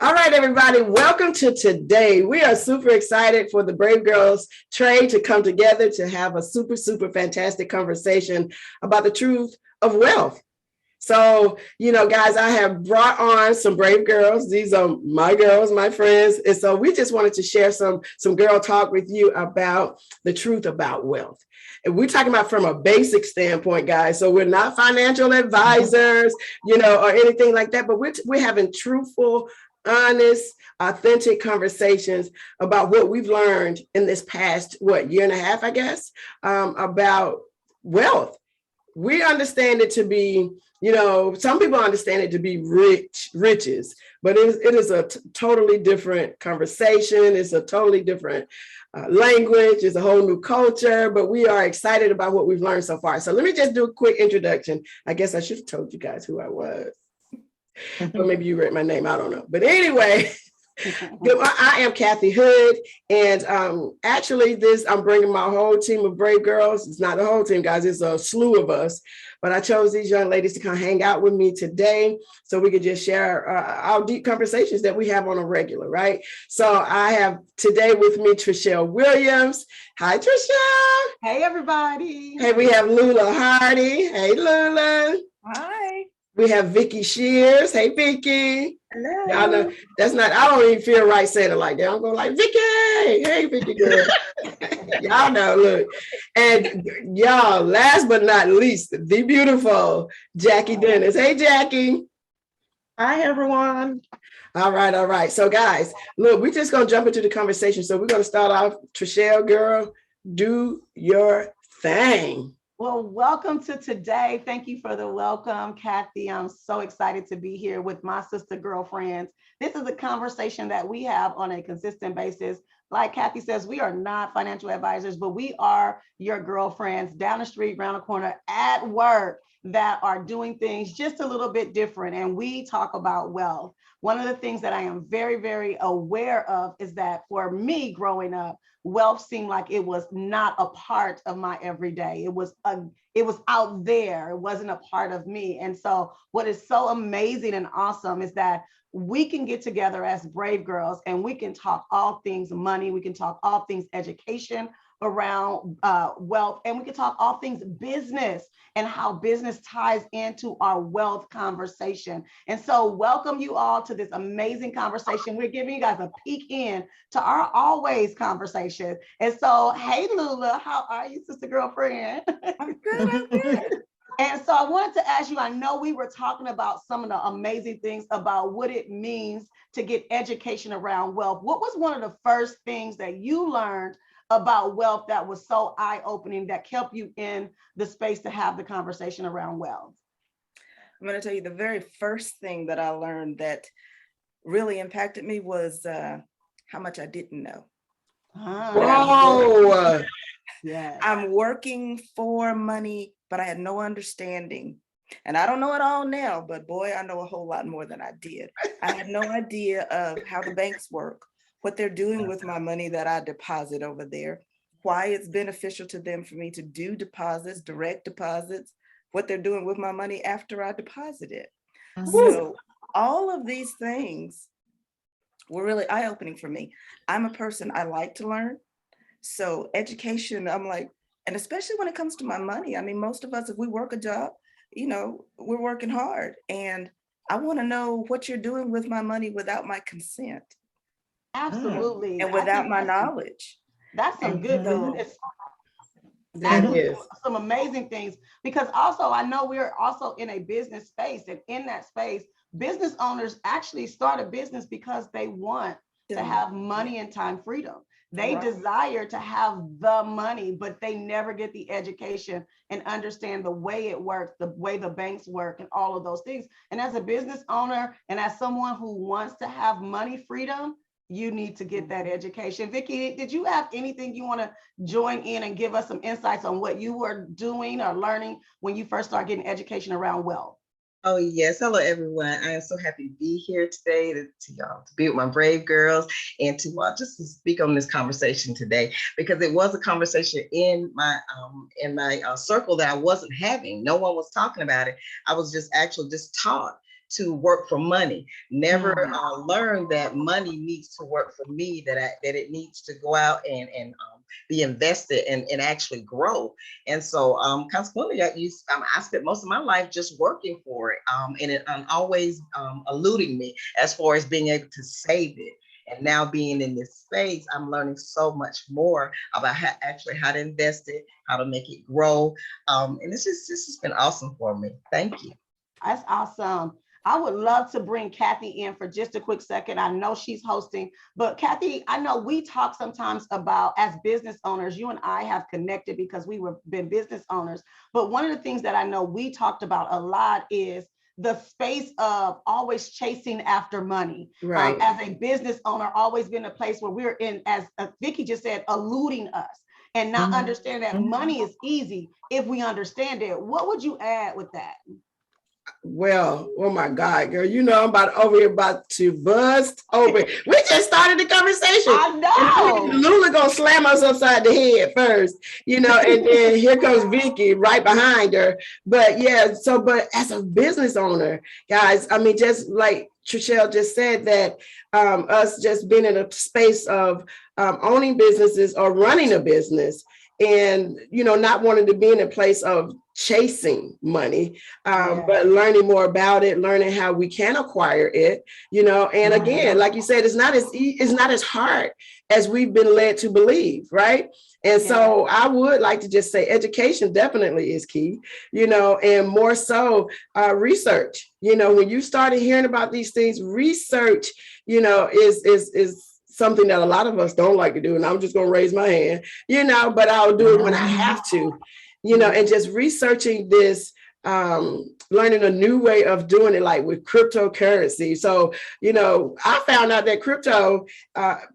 All right, everybody, welcome to today. We are super excited for the Brave Girls trade to come together to have a super fantastic conversation about the truth of wealth. So, guys, I have brought on some brave girls. These are my girls, my friends. And so we just wanted to share some girl talk with you about the truth about wealth. And we're talking about from a basic standpoint, guys. So we're not financial advisors, or anything like that, but we're having truthful, honest, authentic conversations about what we've learned in this past, year and a half, I guess, about wealth. We understand it to be, some people understand it to be riches, but it is a totally different conversation. It's a totally different language. It's a whole new culture, but we are excited about what we've learned so far. So let me just do a quick introduction. I guess I should have told you guys who I was, or maybe you read my name. I don't know. But anyway, I am Kathy Hood, and actually I'm bringing my whole team of brave girls. It's not a whole team, guys. It's a slew of us, but I chose these young ladies to come hang out with me today so we could just share our deep conversations that we have on a regular, right? So I have today with me Trishelle Williams. Hi, Trishelle. Hey, everybody. Hey, we have Lula Hardy. Hey, Lula. Hi. We have Vicky Shears. Hey, Vicky. Hello. Y'all know that's not, I don't even feel right saying it like that. I'm going like, Vicky, hey, Vicky girl. Y'all know, look. And y'all, last but not least, the beautiful Jackie Dennis. Hey, Jackie. Hi, everyone. All right. So, guys, look, we're just going to jump into the conversation. So we're going to start off, Trishelle, girl, do your thing. Well, welcome to today. Thank you for the welcome, Kathy. I'm so excited to be here with my sister girlfriends. This is a conversation that we have on a consistent basis. Like Kathy says, we are not financial advisors, but we are your girlfriends down the street, around the corner, at work that are doing things just a little bit different. And we talk about wealth. One of the things that I am very aware of is that for me growing up, wealth seemed like it was not a part of my everyday. It was out there. It wasn't a part of me. And so what is so amazing and awesome is that we can get together as brave girls and we can talk all things money. We can talk all things education around wealth, and we can talk all things business and how business ties into our wealth conversation. And so welcome you all to this amazing conversation. We're giving you guys a peek in to our always conversation. And so, hey, Lula, how are you, sister girlfriend? I'm good. And so I wanted to ask you, I know we were talking about some of the amazing things about what it means to get education around wealth. What was one of the first things that you learned about wealth that was so eye-opening that kept you in the space to have the conversation around wealth? I'm going to tell you the very first thing that I learned that really impacted me was how much I didn't know. Whoa! Yeah. I'm working for money, but I had no understanding. And I don't know it all now, but boy, I know a whole lot more than I did. I had no idea of how the banks work, what they're doing with my money that I deposit over there, why it's beneficial to them for me to do deposits, direct deposits, what they're doing with my money after I deposit it. So all of these things were really eye-opening for me. I'm a person, I like to learn. So education, I'm like, and especially when it comes to my money, I mean, most of us, if we work a job, we're working hard. And I want to know what you're doing with my money without my consent. Absolutely. And without my knowledge. That's some good business. That is some amazing things, because also I know we're also in a business space, and in that space, business owners actually start a business because they want to have money and time freedom. They desire to have the money, but they never get the education and understand the way it works, the way the banks work, and all of those things. And as a business owner and as someone who wants to have money freedom, you need to get that education. Vicky, did you have anything you want to join in and give us some insights on what you were doing or learning when you first started getting education around wealth? Oh, yes. Hello, everyone. I am so happy to be here today to be with my brave girls and to just to speak on this conversation today, because it was a conversation in my circle that I wasn't having. No one was talking about it. I was just taught. to work for money. Never learned that money needs to work for me, that it needs to go out and be invested and actually grow. And so consequently, I spent most of my life just working for it, and it always eluding me as far as being able to save it. And now being in this space, I'm learning so much more about how to invest it, how to make it grow. And this has been awesome for me. Thank you. That's awesome. I would love to bring Kathy in for just a quick second. I know she's hosting, but Kathy, I know we talk sometimes about, as business owners, you and I have connected because we were been business owners. But one of the things that I know we talked about a lot is the space of always chasing after money. Right. As a business owner, always been a place where we're in, as Vicki just said, eluding us and not understand that money is easy if we understand it. What would you add with that? Well, oh my God, girl, you know I'm about to bust open. We just started the conversation. I know. And Lula gonna slam us upside the head first, you know, and then here comes Vicky right behind her. But yeah, but as a business owner, guys, I mean, just like Trishelle just said, that us just being in a space of owning businesses or running a business, and you know, not wanting to be in a place of chasing money, but learning more about it, learning how we can acquire it, you know. And again, like you said, it's not as hard as we've been led to believe, right? And so I would like to just say education definitely is key, you know, and more so research. You know, when you started hearing about these things, research, you know, is something that a lot of us don't like to do. And I'm just going to raise my hand, you know, but I'll do it when I have to, you know, and just researching this, learning a new way of doing it, like with cryptocurrency. So, you know, I found out that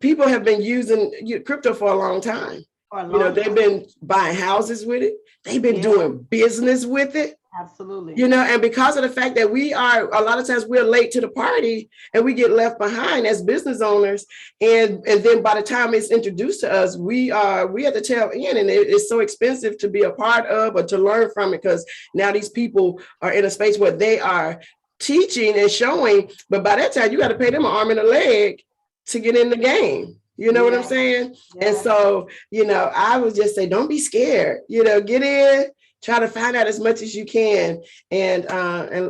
people have been using crypto for a long time. You know, they've been buying houses with it. They've been doing business with it. Absolutely. You know, and because of the fact that we are, a lot of times we're late to the party and we get left behind as business owners. And then by the time it's introduced to us, we at the tail end, and it's so expensive to be a part of or to learn from it, because now these people are in a space where they are teaching and showing, but by that time you got to pay them an arm and a leg to get in the game. You know what I'm saying? And so, you know, I would just say, don't be scared, you know, get in, try to find out as much as you can, and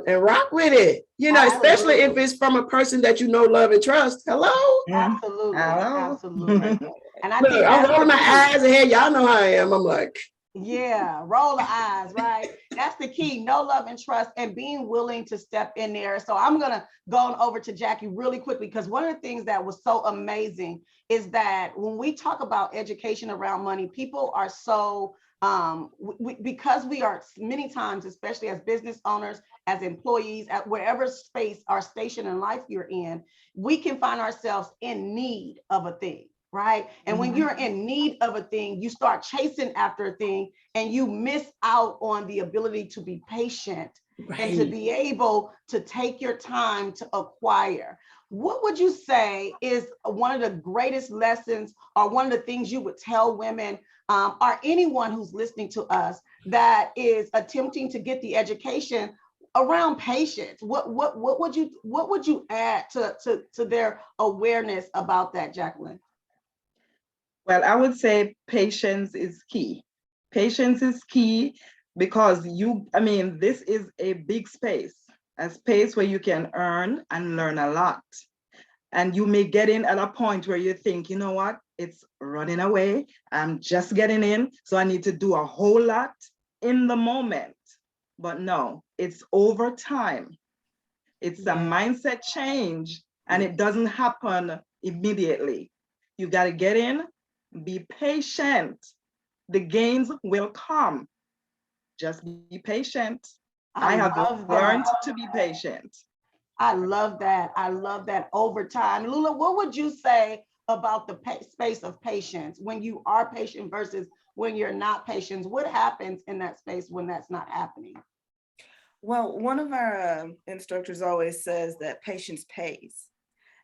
rock with it, you know, especially if it's from a person that you know, love, and trust. Hello? Absolutely. Hello. Absolutely. And I Look, think I'm rolling my eyes ahead. Y'all know how I am. I'm like, yeah, roll the eyes, right? That's the key. Know, love, and trust, and being willing to step in there. So I'm going to go on over to Jackie really quickly, because one of the things that was so amazing is that when we talk about education around money, people are so, because we are many times, especially as business owners, as employees, at wherever space or station in life you're in, we can find ourselves in need of a thing. Right. And when you're in need of a thing, you start chasing after a thing and you miss out on the ability to be patient and to be able to take your time to acquire. What would you say is one of the greatest lessons, or one of the things you would tell women, or anyone who's listening to us that is attempting to get the education around patience? What would you add to their awareness about that, Jacqueline? Well, I would say patience is key. Patience is key because this is a big space, a space where you can earn and learn a lot. And you may get in at a point where you think, you know what, it's running away. I'm just getting in, so I need to do a whole lot in the moment. But no, it's over time. It's a mindset change, and it doesn't happen immediately. You got to get in, be patient. The gains will come. Just be patient. I have learned to be patient. I love that. I love that. Over time. Lula, what would you say about the space of patience when you are patient versus when you're not patient? What happens in that space when that's not happening? Well, one of our instructors always says that patience pays.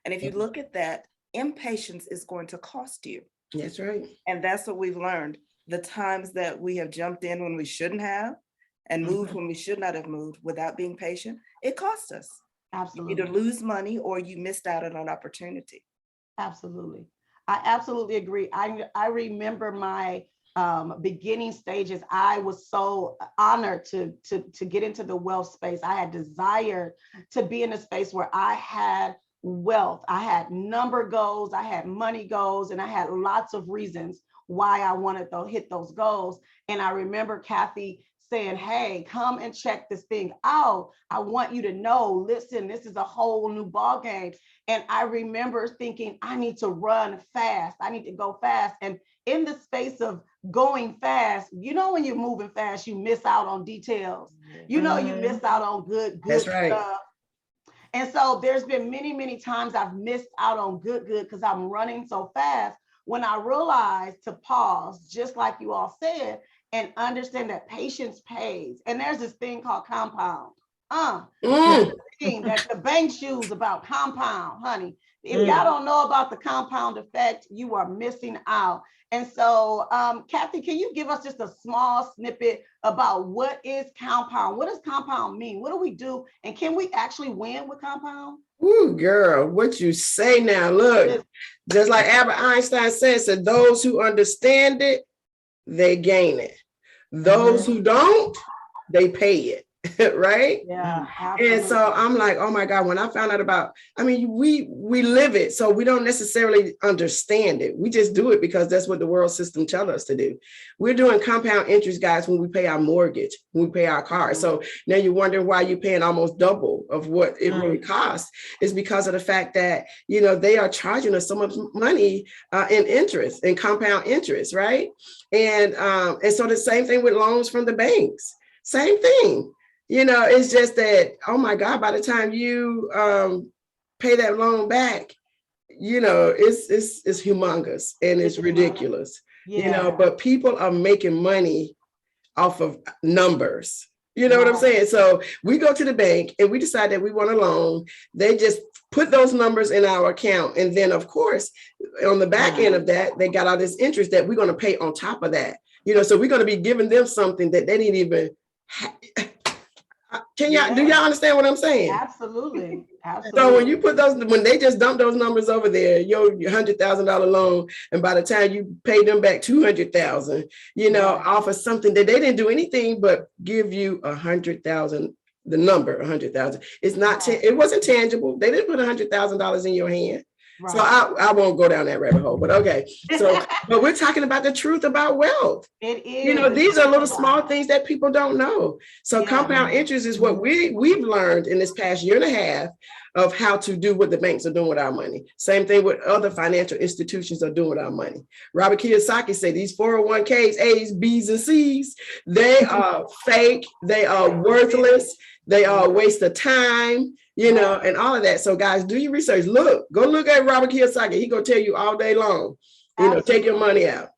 And if you look at that, impatience is going to cost you. That's right. And that's what we've learned. The times that we have jumped in when we shouldn't have and moved when we should not have moved without being patient, it cost us. Absolutely. Either lose money or you missed out on an opportunity. Absolutely. I absolutely agree. I remember my beginning stages. I was so honored to get into the wealth space. I had desired to be in a space where I had wealth. I had number goals, I had money goals, and I had lots of reasons why I wanted to hit those goals. And I remember Kathy saying, hey, come and check this thing out. I want you to know, listen, this is a whole new ball game. And I remember thinking, I need to run fast. I need to go fast. And in the space of going fast, you know, when you're moving fast, you miss out on details. You know, you miss out on good That's right. stuff. And so there's been many, many times I've missed out on good because I'm running so fast. When I realized to pause, just like you all said, and understand that patience pays. And there's this thing called compound. Thing that the banks use about compound, honey. If y'all don't know about the compound effect, you are missing out. And so, Kathy, can you give us just a small snippet about what is compound? What does compound mean? What do we do? And can we actually win with compound? Ooh, girl, what you say now? Look, just like Albert Einstein says, that those who understand it, they gain it. Those who don't, they pay it. Right? Yeah. Absolutely. And so I'm like, oh my God, when I found out about, I mean, we live it, so we don't necessarily understand it. We just do it because that's what the world system tells us to do. We're doing compound interest, guys, when we pay our mortgage, when we pay our car. So now you're wondering why you're paying almost double of what it really costs. Is because of the fact that, you know, they are charging us so much money in interest, in compound interest, right? And so the same thing with loans from the banks, same thing. You know, it's just that, oh my God, by the time you pay that loan back, you know, it's humongous and it's ridiculous, you know, but people are making money off of numbers. You know what I'm saying? So we go to the bank and we decide that we want a loan. They just put those numbers in our account. And then, of course, on the back end of that, they got all this interest that we're going to pay on top of that. You know, so we're going to be giving them something that they didn't even do y'all understand what I'm saying? Absolutely. So when you put when they just dump those numbers over there, your $100,000 loan, and by the time you pay them back 200,000, you know, off of something that they didn't do anything but give you 100,000, the number 100,000. It's not, it wasn't tangible. They didn't put $100,000 in your hand. Right. So I won't go down that rabbit hole, but okay. So, but we're talking about the truth about wealth. It is. You know, these are little small things that people don't know. So compound interest is what we've learned in this past year and a half of how to do what the banks are doing with our money. Same thing with other financial institutions are doing with our money. Robert Kiyosaki said these 401ks, A's, B's, and C's, they are fake, they are worthless, they are a waste of time. You know, and all of that. So guys, do your research. Go look at Robert Kiyosaki. He gonna tell you all day long, you know, take your money out.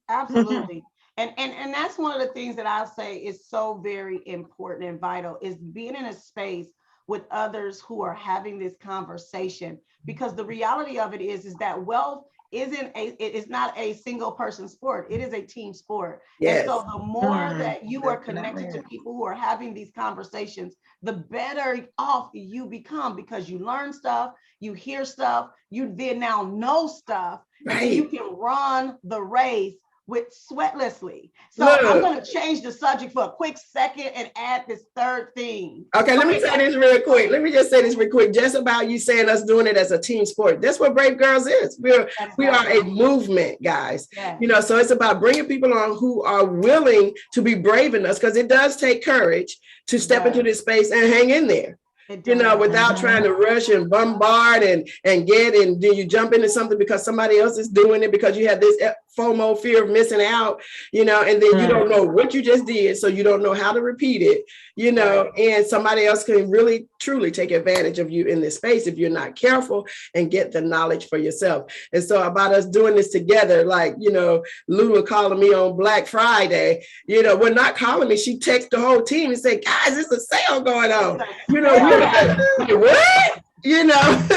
Absolutely. And that's one of the things that I'll say is so very important and vital is being in a space with others who are having this conversation, because the reality of it is that wealth is not a single person sport. It is a team sport. Yes. And so the more that you are connected to people who are having these conversations, the better off you become, because you learn stuff, you hear stuff, you then now know stuff, right. And you can run the race with sweatlessly. So I'm going to change the subject for a quick second and add this third thing. Okay, let me say this real quick. Let me just say this real quick. Just about you saying us doing it as a team sport. That's what Brave Girls is. We are a movement, guys. Yeah. You know, so it's about bringing people on who are willing to be brave in us, because it does take courage to step into this space and hang in there. You know, without trying to rush and bombard and then you jump into something because somebody else is doing it, because you have this FOMO, fear of missing out, you know, and then you don't know what you just did, so you don't know how to repeat it, you know, and somebody else can really truly take advantage of you in this space if you're not careful and get the knowledge for yourself. And so about us doing this together, like, you know, Lula calling me on Black Friday, you know, we're not calling me, she texted the whole team and said, guys, there's a sale going on, you know, we're like, what? You know,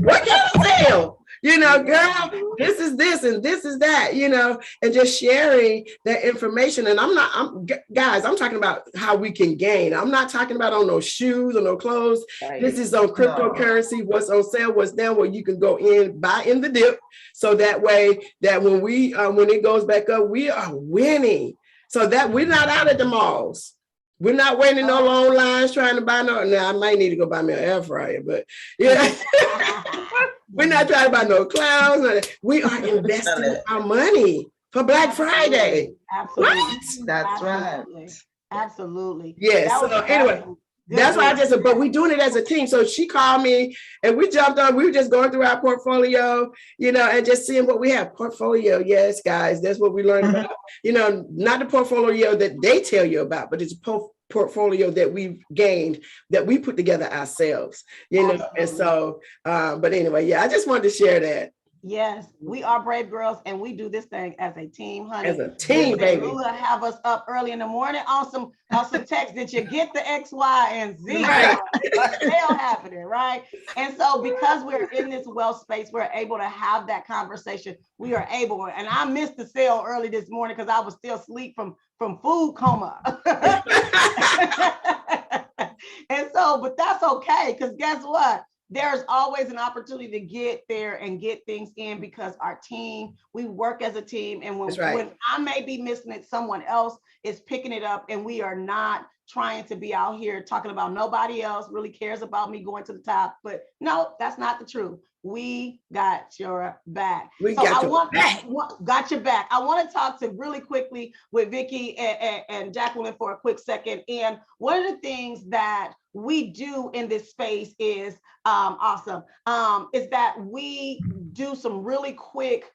what kind of sale? Girl, this is this and this is that, and just sharing that information. And guys, I'm talking about how we can gain. I'm not talking about on no shoes or no clothes. Right. This is on cryptocurrency, what's on sale, what's down, where you can go in, buy in the dip. So that way that when it goes back up, we are winning. So that we're not out at the malls. We're not waiting in no long lines trying to buy no. Now I might need to go buy me an air fryer, but yeah. We're not trying to buy no clowns. We are investing our money for Black Friday. Absolutely. Right? That's right. Absolutely. Yes. So anyway, that's why but we're doing it as a team. So she called me and we jumped on. We were just going through our portfolio, and just seeing what we have. Portfolio, yes, guys, that's what we learned about. Not the portfolio that they tell you about, but it's portfolio that we've gained, that we put together ourselves, and so but anyway, yeah, I just wanted to share that. Yes, we are Brave Girls, and we do this thing as a team, honey. As a team, baby. Lula have us up early in the morning on some text. Did you get the X, Y, and Z? Right. Still happening, right? And so because we're in this wealth space, we're able to have that conversation. We are able, and I missed the sale early this morning because I was still asleep from food coma. And so, but that's okay, because guess what? There's always an opportunity to get there and get things in, because our team, we work as a team. And when I may be missing it, someone else is picking it up, and we are not trying to be out here talking about nobody else really cares about me going to the top. But no, that's not the truth. We got your back. Got your back. I want to talk to really quickly with Vicki and Jacqueline for a quick second. And one of the things that we do in this space is is that we do some really quick,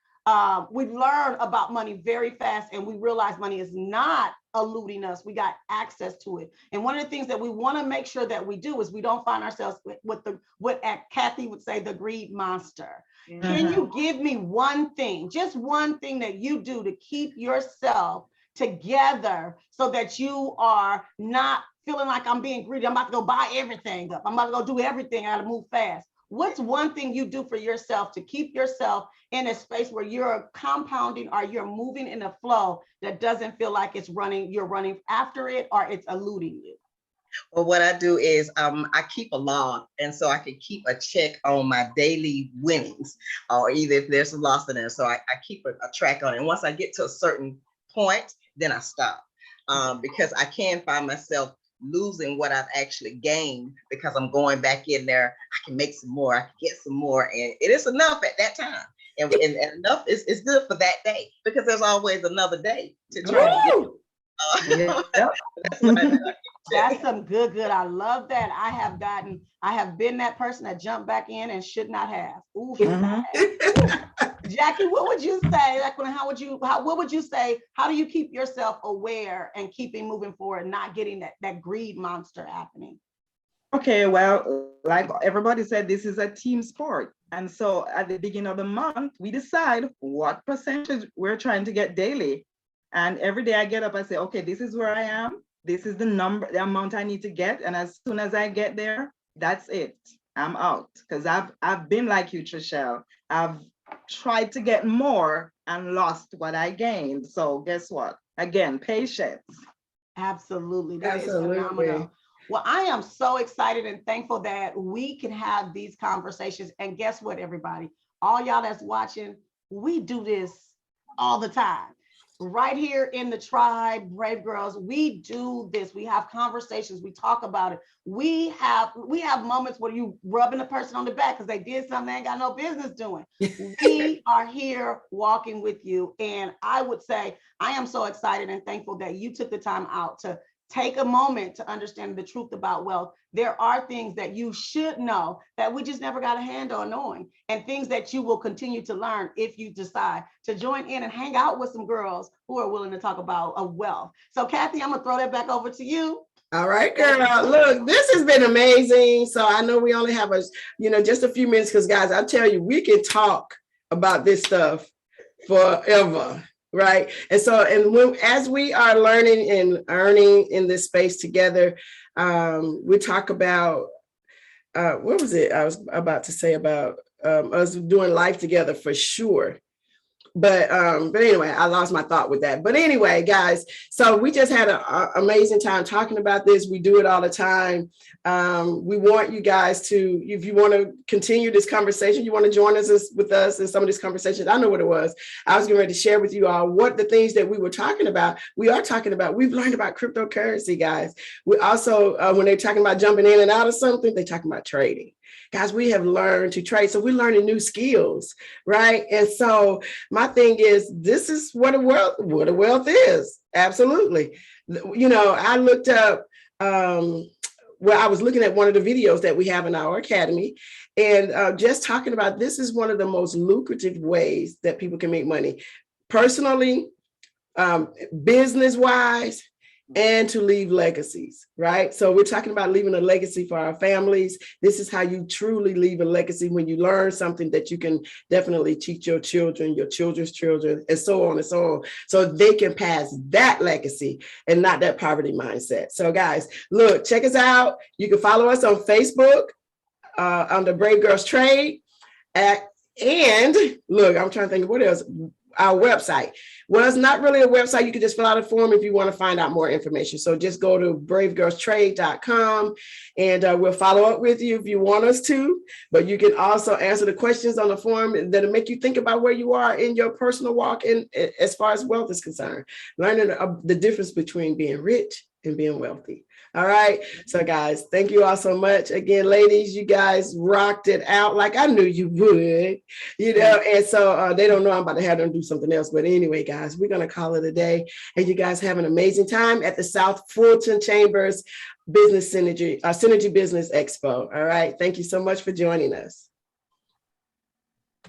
we learn about money very fast, and we realize money is not eluding us. We got access to it. And one of the things that we want to make sure that we do is we don't find ourselves with what Kathy would say, the greed monster. Mm-hmm. Can you give me one thing, just one thing that you do to keep yourself together so that you are not feeling like I'm being greedy? I'm about to go buy everything up. I'm about to go do everything. I got to move fast. What's one thing you do for yourself to keep yourself in a space where you're compounding or you're moving in a flow that doesn't feel like you're running after it or it's eluding you? Well, what I do is I keep a log, and so I can keep a check on my daily winnings, or either if there's a loss in there. So I keep a track on it. And once I get to a certain point, then I stop, because I can find myself losing what I've actually gained because I'm going back in there. I can make some more, I can get some more, and it is enough at that time. And enough is good for that day, because there's always another day to try to get. That's some good. I love that. I have been that person that jumped back in and should not have. Ooh, Jackie, what would you say? What would you say? How do you keep yourself aware and keeping moving forward, not getting that greed monster happening? Okay, well, like everybody said, this is a team sport. And so at the beginning of the month, we decide what percentage we're trying to get daily. And every day I get up, I say, okay, this is where I am. This is the amount I need to get. And as soon as I get there, that's it. I'm out. Because I've been like you, Trishelle. I've tried to get more and lost what I gained. So guess what? Again, patience. Absolutely. That is phenomenal. Well, I am so excited and thankful that we can have these conversations. And guess what, everybody? All y'all that's watching, we do this all the time. Right here in the tribe, Brave Girls, we do this. We have conversations. We talk about it. We have moments where you rubbing a person on the back because they did something they ain't got no business doing. We are here walking with you. And I would say I am so excited and thankful that you took the time out to take a moment to understand the truth about wealth. There are things that you should know that we just never got a hand on knowing, and things that you will continue to learn if you decide to join in and hang out with some girls who are willing to talk about wealth. So Kathy, I'm gonna throw that back over to you. All right, girl. Look, this has been amazing. So I know we only have just a few minutes, because guys, I tell you, we can talk about this stuff forever. Right. And so, as we are learning and earning in this space together, we talk about, what was it I was about to say about us doing life together for sure. But anyway, I lost my thought with that. But anyway, guys, so we just had an amazing time talking about this. We do it all the time. We want you guys to, if you want to continue this conversation, you want to join us with us in some of these conversations. I know what it was. I was getting ready to share with you all what the things that we were talking about. We are talking about, we've learned about cryptocurrency, guys. We also, when they're talking about jumping in and out of something, they're talking about trading. Guys, we have learned to trade. So we're learning new skills, right? And so my thing is, this is what a wealth is. Absolutely. You know, I looked up, I was looking at one of the videos that we have in our academy, and just talking about this is one of the most lucrative ways that people can make money, personally, business-wise, and to leave legacies, right? So we're talking about leaving a legacy for our families. This is how you truly leave a legacy, when you learn something that you can definitely teach your children, your children's children, and so on and so on, so they can pass that legacy and not that poverty mindset. So guys, look, check us out. You can follow us on Facebook under Brave Girls Trade. And look, I'm trying to think of what else. Our website. Well, it's not really a website. You can just fill out a form if you want to find out more information. So just go to bravegirlstrade.com, and we'll follow up with you if you want us to. But you can also answer the questions on the form that'll make you think about where you are in your personal walk, and as far as wealth is concerned, learning the difference between being rich and being wealthy. All right. So guys, thank you all so much. Again, ladies, you guys rocked it out like I knew you would, you know, and so they don't know I'm about to have them do something else. But anyway, guys, we're going to call it a day. And you guys have an amazing time at the South Fulton Chambers Business Synergy Business Expo. All right. Thank you so much for joining us.